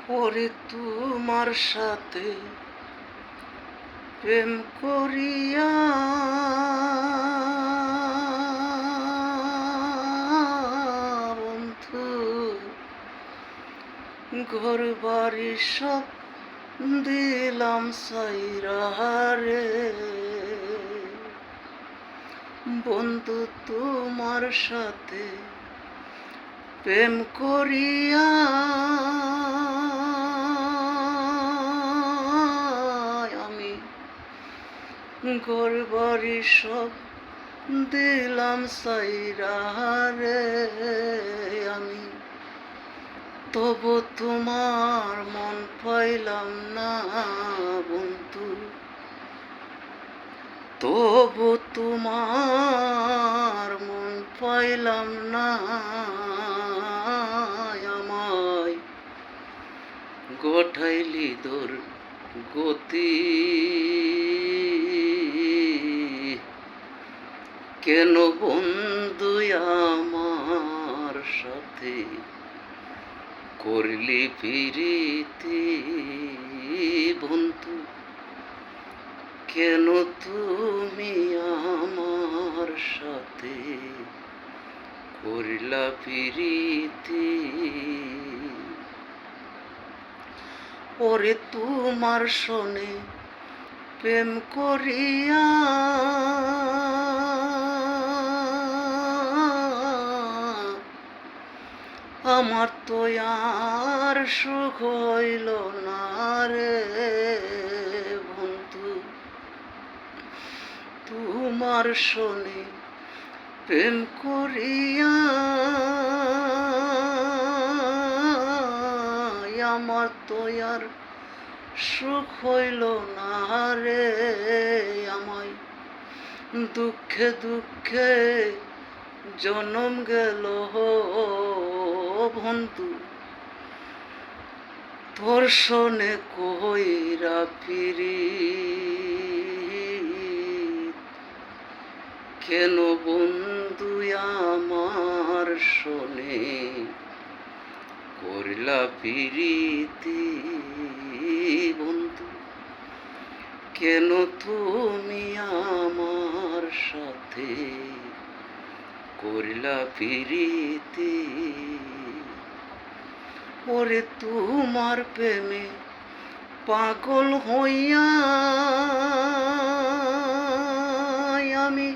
ওরে তোমার সাথে প্রেম করিয়া বন্ধু ঘর বাড়ি সব দিলাম সাইরা রে বন্ধু তোমার সাথে প্রেম করিয়া আমি ঘর বাড়ি সব দিলাম সাইরা রে আমি তবু তোমার মন পাইলাম না বন্ধু তবু তোমার মন পাইলাম না আমায় গোঠাইলি দোর গতি কেন বন্ধু আমার সাথে করলি প্রীতি বন্ধু কেন তুমি আমার সাথে করলা প্রীতি ওরে তোমার শোনে প্রেম করিয়া আমার তো আর সুখ হইল না রে বন্ধু তোমার শোনে প্রেম করিয়া আমার তো আর সুখ হইল না রে আমায় দুঃখে দুঃখে জনম গেল বন্ধু তোর শোনে কইরা ফিরি কেন বন্ধু আমার শোনে করলা প্রীতি বন্ধু কেন তুমি আমার সাথে করলা প্রীতি ওরে তোমার প্রেমে পাগল হইয়া আমি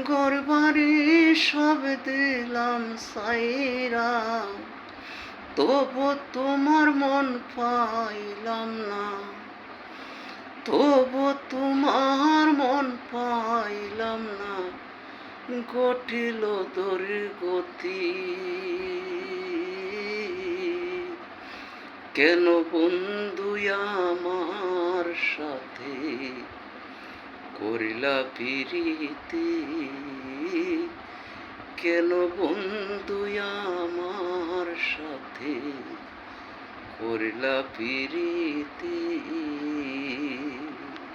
ঘর বাড়ি সব দিলাম সাইরা তবু তোমার মন পাইলাম না তবু তোমার মন পাইলাম না ঘটিল দুর্গতি কেন বন্ধু আমার সাথে করলা প্রীতি কেন বন্ধু আমার সাথে করলা প্রীতি